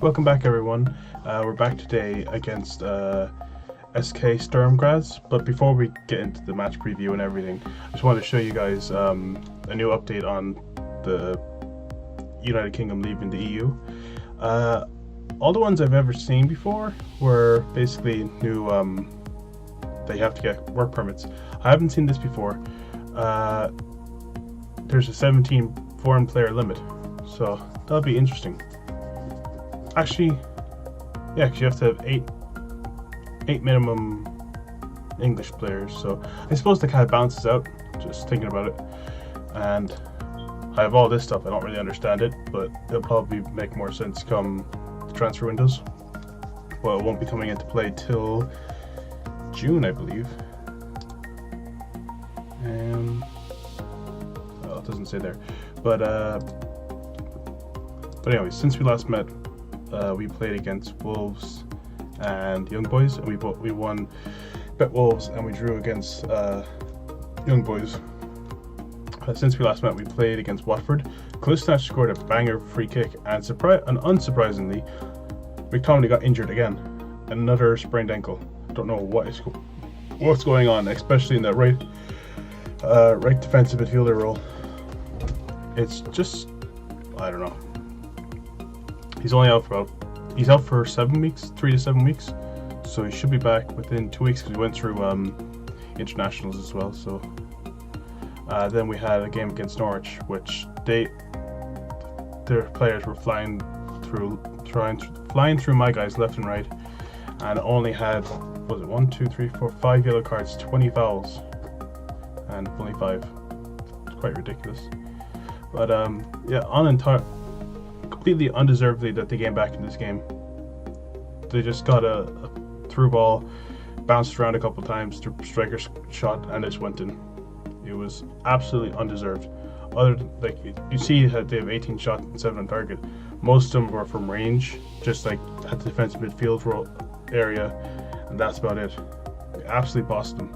Welcome back, everyone. We're back today against SK Sturmgrads, but before we get into the match preview and everything, I just wanted to show you guys a new update on the United Kingdom leaving the EU. All the ones I've ever seen before were basically new, they have to get work permits. I haven't seen this before. There's a 17 foreign player limit, so that'll be interesting. Actually, yeah, because you have to have eight minimum English players, so I suppose that kind of balances out, just thinking about it. And I have all this stuff, I don't really understand it, but it'll probably make more sense come the transfer windows. Well, it won't be coming into play till June, I believe. Well, it doesn't say there, but anyway, since we last met, we played against Wolves and Young Boys, and we won, bet Wolves, and we drew against Young Boys. Since we last met, we played against Watford. Kolasinac scored a banger free kick, and unsurprisingly, McTominay got injured again, another sprained ankle. Don't know what's going on, especially in that right defensive midfielder role. It's just, I don't know. He's only out for 7 weeks, 3 to 7 weeks, so he should be back within 2 weeks because we went through internationals as well. So then we had a game against Norwich, which their players were flying through my guys left and right, and only had, was it 1, 2, 3, 4, 5 yellow cards, 20 fouls, and only 5. It's quite ridiculous. But yeah, completely undeservedly that they came back in this game. They just got a through ball, bounced around a couple of times, striker shot, and it just went in. It was absolutely undeserved. Like, you see that they have 18 shots and 7 on target. Most of them were from range, just like at the defensive midfield area, and that's about it. They absolutely bossed them.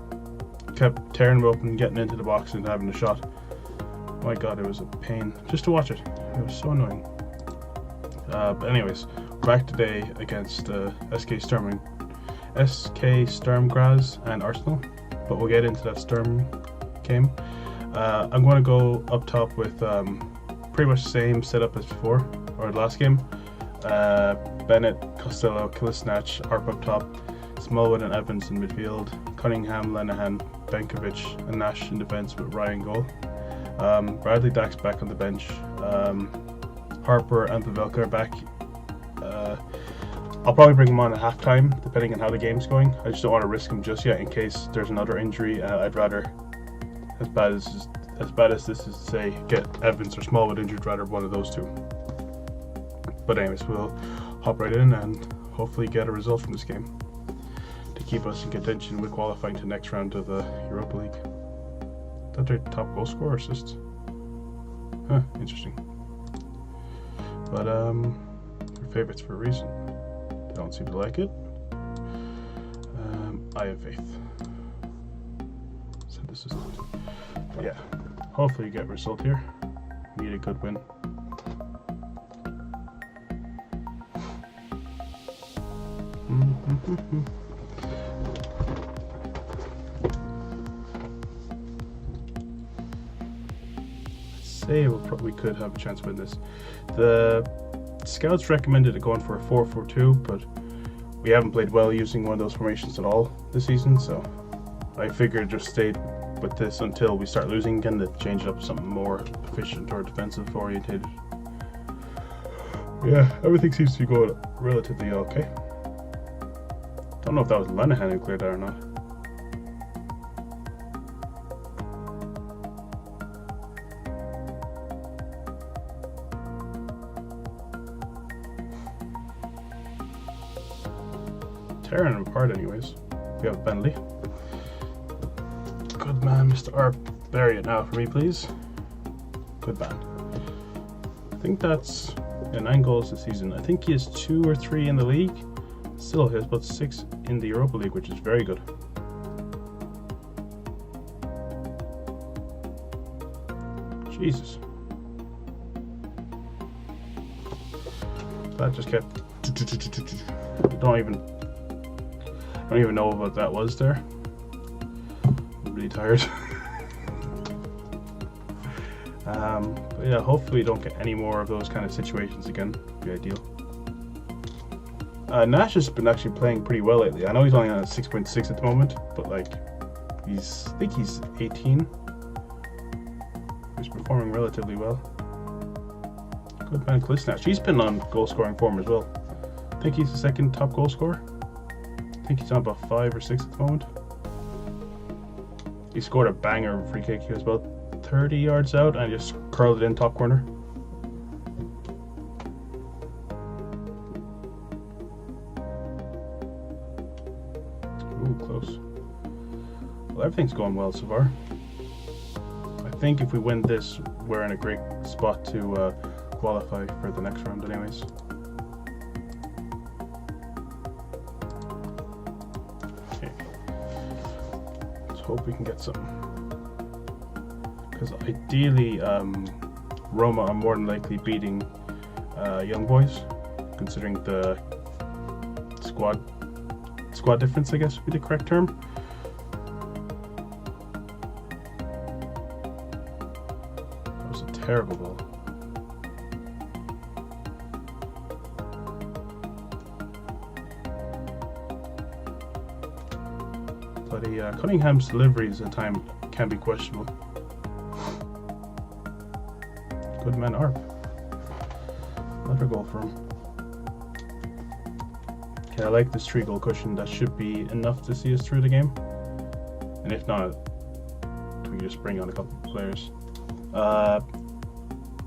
Kept tearing them open, getting into the box and having a shot. Oh my god, it was a pain just to watch it. It was so annoying. But anyways, we're back today against SK Sturmgrads and Arsenal, but we'll get into that Sturm game. I'm going to go up top with pretty much the same setup as before, or last game. Bennett, Costello, Kolasinac, Arp up top, Smallwood and Evans in midfield, Cunningham, Lenihan, Benkovic and Nash in defence with Ryan goal. Bradley Dack's back on the bench. Harper and Pavelka are back. I'll probably bring him on at halftime, depending on how the game's going. I just don't want to risk him just yet in case there's another injury. I'd rather, as bad as this is to say, get Evans or Smallwood injured, rather one of those two. But anyways, we'll hop right in and hopefully get a result from this game to keep us in contention with qualifying to the next round of the Europa League. Is that their top goal scorer assists? Huh, interesting. But they're favourites for a reason. They don't seem to like it. I have faith. So this is but yeah. Hopefully you get a result here. Need a good win. Say we could have a chance to win this. The scouts recommended it going for a 4-4-2, but we haven't played well using one of those formations at all this season, so I figured just stay with this until we start losing again, to change it up to something more efficient or defensive orientated. Yeah, everything seems to be going relatively okay. Don't know if that was Lenihan who cleared that or not. Tearing them apart anyways. We have Bentley. Good man, Mr. Arp. Bury it now for me, please. Good man. I think that's 9 goals this season. I think he has 2 or 3 in the league. Still, he has about 6 in the Europa League, which is very good. Jesus. That just kept don't even know what that was there. I'm really tired. But yeah, hopefully we don't get any more of those kind of situations again. Would be ideal. Nash has been actually playing pretty well lately. I know he's only on a 6.6 at the moment, but like I think he's 18. He's performing relatively well. Good man, Nash. He's been on goal scoring form as well. I think he's the second top goal scorer. I think he's on about 5 or 6 at the moment. He scored a banger free kick. He was about 30 yards out and just curled it in top corner. Ooh, close. Well, everything's going well so far. I think if we win this, we're in a great spot to qualify for the next round anyways. Okay. Let's hope we can get something. Because ideally, Roma are more than likely beating Young Boys, considering the squad difference, I guess would be the correct term. That was a terrible ball. Bloody Cunningham's deliveries at times can be questionable. Good man, Arp. Another goal for him. Okay, I like this 3-goal cushion. That should be enough to see us through the game. And if not, we can just bring on a couple of players.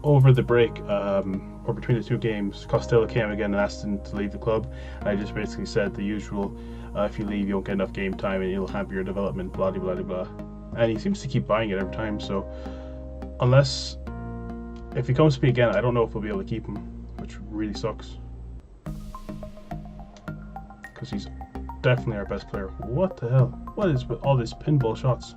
Over the break, or between the two games, Costello came again and asked him to leave the club. I just basically said the usual, if you leave, you won't get enough game time and you'll hamper your development, blah, blah, blah, blah. And he seems to keep buying it every time, so if he comes to me again, I don't know if we'll be able to keep him, which really sucks. Because he's definitely our best player. What the hell? What is with all these pinball shots?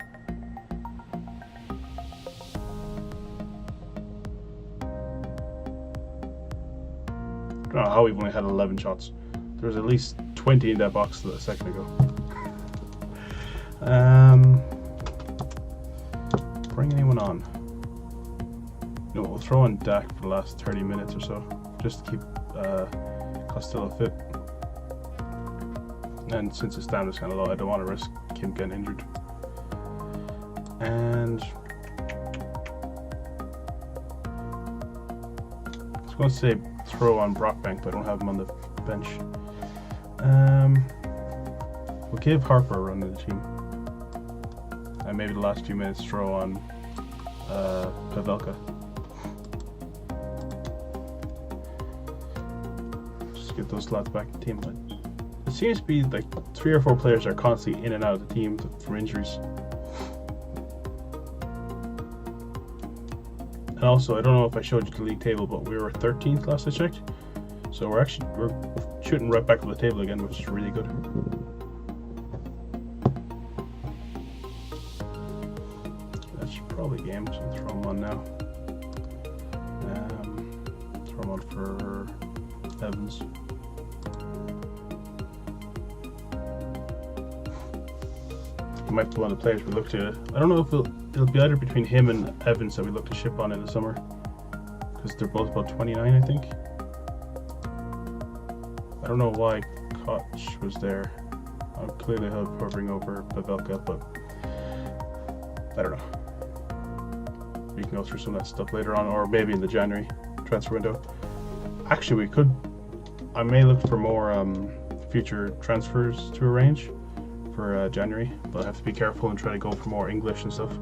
I don't know how we've only had 11 shots. There was at least 20 in that box a second ago. Bring anyone on? No, we'll throw in Dak for the last 30 minutes or so, just to keep Costello fit. And since his stamina's kind of low, I don't want to risk him getting injured. And I was going to say throw on Brockbank, but I don't have him on the bench. We'll give Harper a run in the team, and maybe the last few minutes throw on Pavelka. Get those slots back in the team, but it seems to be like 3 or 4 players are constantly in and out of the team from injuries. And also, I don't know if I showed you the league table, but we were 13th last I checked, so we're shooting right back to the table again, which is really good. That's probably game, so I'll throw him on now. Throw him on for Evans. He might be one of the players we look to. I don't know if it'll be either between him and Evans that we look to ship on in the summer, because they're both about 29, I think. I don't know why Koch was there. I'm clearly hovering over Pavelka, but I don't know. We can go through some of that stuff later on, or maybe in the January transfer window. Actually, we could. I may look for more future transfers to arrange for January, but I have to be careful and try to go for more English and stuff.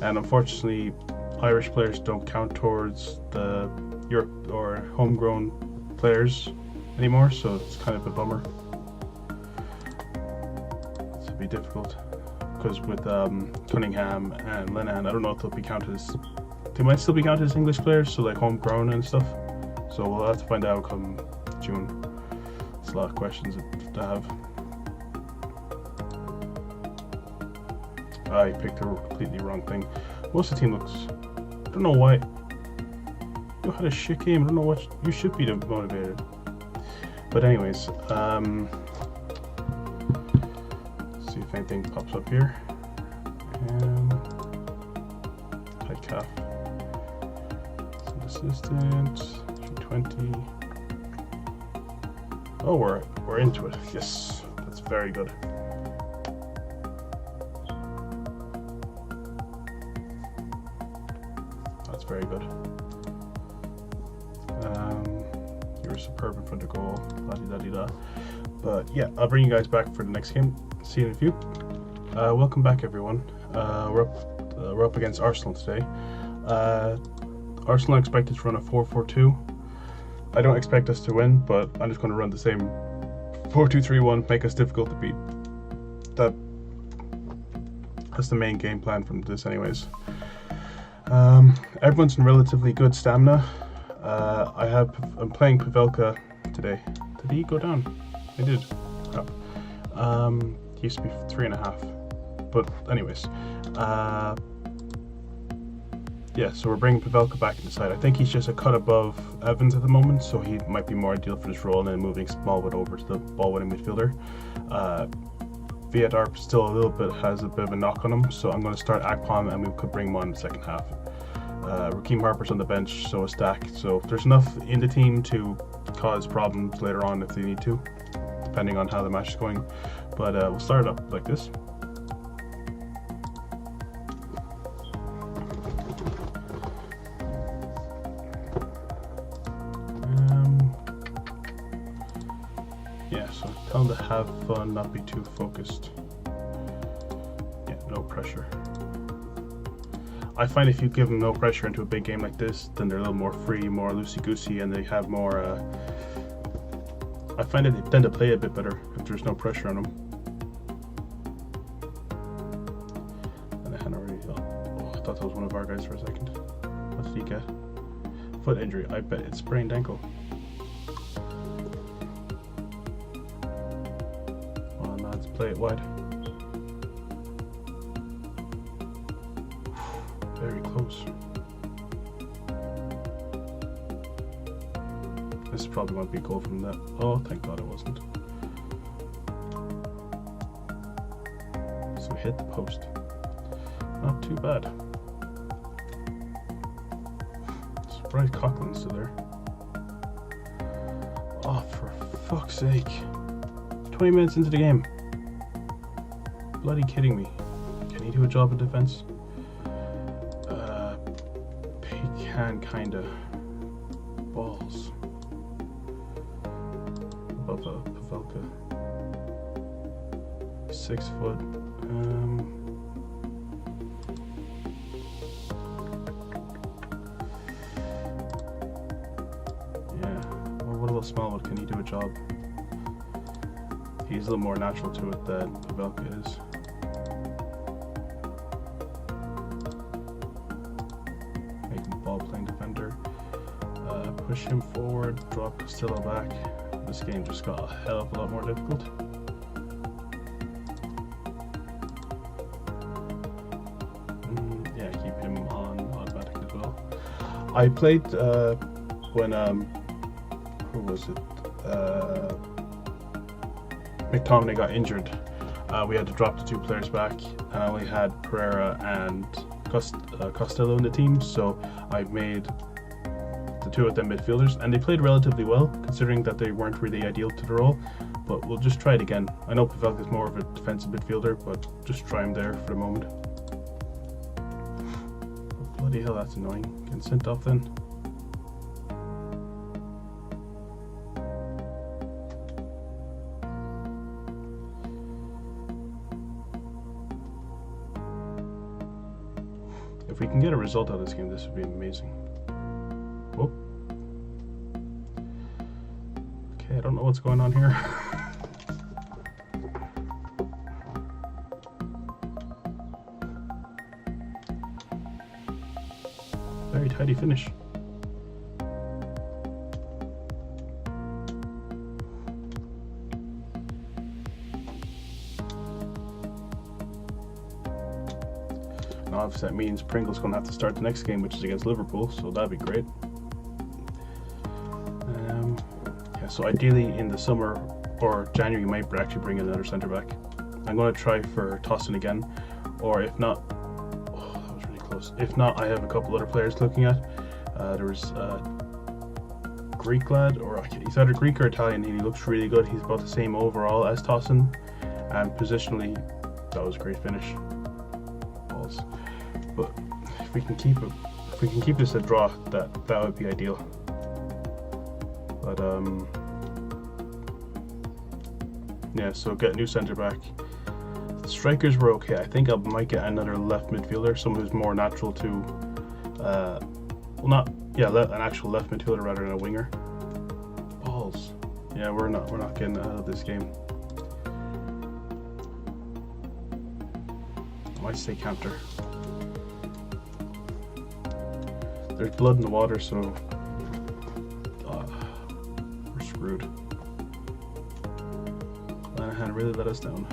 And unfortunately, Irish players don't count towards the Europe or homegrown players anymore, so it's kind of a bummer. It's be difficult because with Cunningham and Linehan, I don't know if they'll be counted as. They might still be counted as English players, so like homegrown and stuff. So we'll have to find out come June. It's a lot of questions to have. I picked the completely wrong thing. Most of the team looks. I don't know why. You had a shit game. I don't know what. You should be motivated. But anyways, see if anything pops up here. Head calf. Assistant. 220. Oh, we're into it. Yes, that's very good. That's very good. You were superb in front of goal. La-di-da-di-da. But yeah, I'll bring you guys back for the next game. See you in a few. Welcome back, everyone. We're up against Arsenal today. Arsenal are expected to run a 4-4-2. I don't expect us to win, but I'm just going to run the same 4-2-3-1, make us difficult to beat. That's the main game plan from this anyways. Everyone's in relatively good stamina. I'm playing Pavelka today. Did he go down? He did. Oh. He used to be 3.5. But anyways. Yeah, so we're bringing Pavelka back inside. I think he's just a cut above Evans at the moment, so he might be more ideal for this role, and then moving Smallwood over to the ball-winning midfielder. Viadarp still has a bit of a knock on him, so I'm going to start Akpom, and we could bring him on in the second half. Raheem Harper's on the bench, so is Dak. So there's enough in the team to cause problems later on if they need to, depending on how the match is going. But we'll start it up like this. Tell them to have fun, not be too focused. Yeah, no pressure. I find if you give them no pressure into a big game like this, then they're a little more free, more loosey-goosey, and they have more... I find that they tend to play a bit better if there's no pressure on them. And I thought that was one of our guys for a second. What did he get? Foot injury. I bet it's sprained ankle. Play it wide. Very close. This probably won't be a goal from that. Oh, thank God it wasn't. So hit the post. Not too bad. Surprised Coughlin's still there. Oh, for fuck's sake. 20 minutes into the game. Bloody kidding me. Can he do a job in defense? He can kinda. Balls. Above Pavelka. 6 foot. Yeah. Well, what about Smallwood? Can he do a job? He's a little more natural to it than Pavelka is. Make him a ball-playing defender. Push him forward, drop Castillo back. This game just got a hell of a lot more difficult. Yeah, keep him on automatic as well. I played when who was it? McTominay got injured. We had to drop the 2 players back, and I only had Pereira and Costello in the team, so I made the 2 of them midfielders, and they played relatively well, considering that they weren't really ideal to the role, but we'll just try it again. I know Pavelka is more of a defensive midfielder, but just try him there for the moment. But bloody hell, that's annoying. Getting sent off then. If we can get a result out of this game, this would be amazing. Whoop. Okay, I don't know what's going on here. Very tidy finish. Now, obviously, that means Pringle's going to have to start the next game, which is against Liverpool, so that'd be great. Yeah, So ideally in the summer or January, you might actually bring in another centre back. I'm going to try for Tossin again, or if not, oh, that was really close. If not, I have a couple other players looking at. There was Greek lad, or he's either Greek or Italian, and he looks really good. He's about the same overall as Tossin, and positionally, that was a great finish. Balls. But if we can keep this a draw, that would be ideal. But yeah, so get a new centre back. The strikers were okay. I think I might get another left midfielder, someone who's more natural to, an actual left midfielder rather than a winger. Balls. Yeah, we're not getting out of this game. I might say counter. There's blood in the water, so we're screwed. Lanahan really let us down.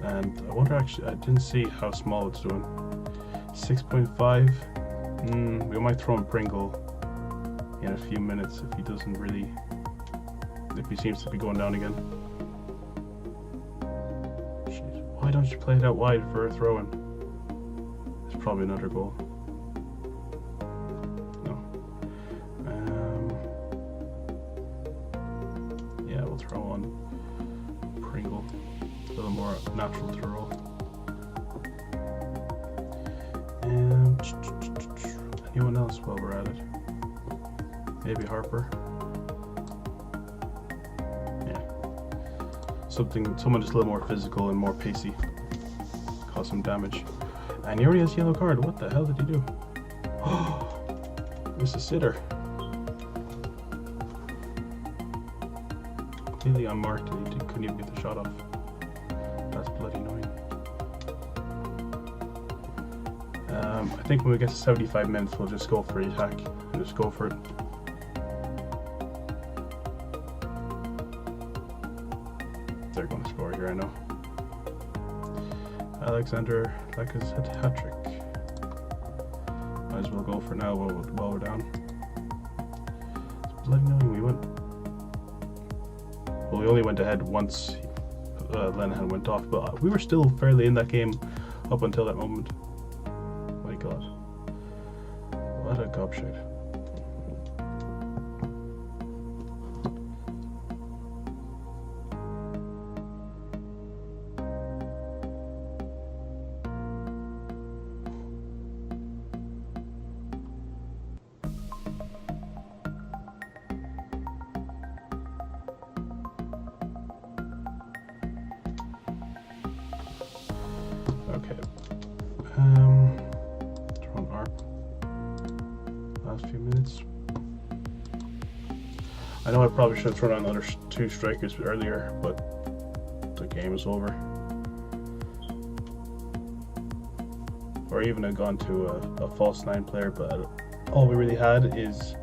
And I wonder, actually, I didn't see how small it's doing. 6.5. We might throw in Pringle in a few minutes if he seems to be going down again. Jeez, why don't you play it out wide for a throw-in? It's probably another goal. No. Yeah, we'll throw on Pringle. A little more natural to roll. And anyone else while we're at it? Maybe Harper. Yeah. Someone just a little more physical and more pacey. Cause some damage. And he already has a yellow card. What the hell did he do? Oh, Mr. Sitter. Completely unmarked and he couldn't even get the shot off. That's bloody annoying. I think when we get to 75 minutes, we'll just go for the attack and just go for it. They're going to score here, I know. Alexander Lacazette hat-trick. Might as well go for now while we're down. It's bloody annoying. Well, we only went ahead once Lenihan went off, but we were still fairly in that game up until that moment. My god. What a gobshite. Okay. Throw an ARP. Last few minutes. I know I probably should have thrown on another two strikers earlier, but the game is over. Or even have gone to a false 9 player, but all we really had is...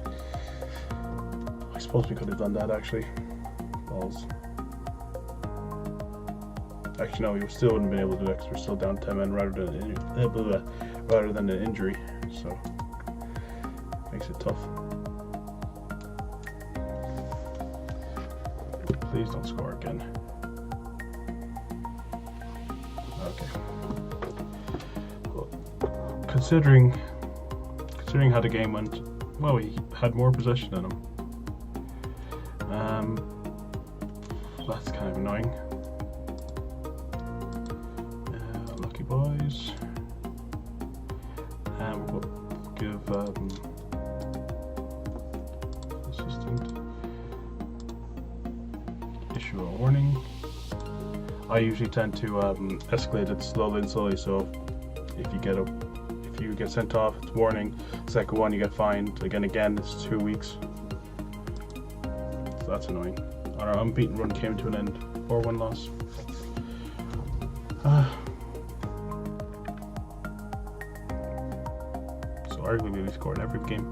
I suppose we could have done that actually. Balls. Actually, no, we still wouldn't have been able to do it because we're still down 10 men rather than an injury, so makes it tough. Please don't score again. Okay. Well, considering how the game went, well, we had more possession than them. That's kind of annoying. Lucky boys. And we'll give assistant issue a warning. I usually tend to escalate it slowly, so if you get sent off, it's warning. Second one, you get fined. Again, it's 2 weeks. So that's annoying. Our unbeaten run came to an end. 4-1 loss. So arguably we scored every game.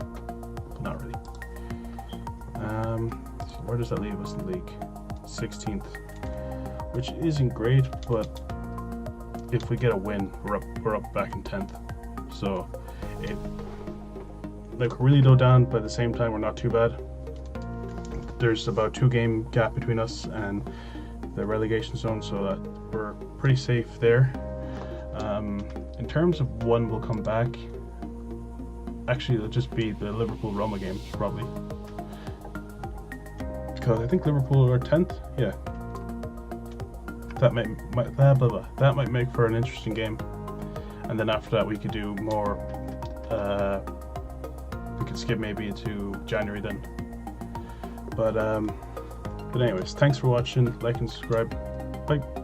Not really. So where does that leave us in the league? 16th. which isn't great, but if we get a win, we're up back in 10th. So it, like, we're really low down, but at the same time we're not too bad. There's about 2-game gap between us and the relegation zone, so that we're pretty safe there. In terms of one will come back, actually it'll just be the Liverpool-Roma game probably, because I think Liverpool are 10th. Yeah, that might make for an interesting game. And then after that we could do more. We could skip maybe into January then. But anyways, thanks for watching. Like and subscribe. Bye.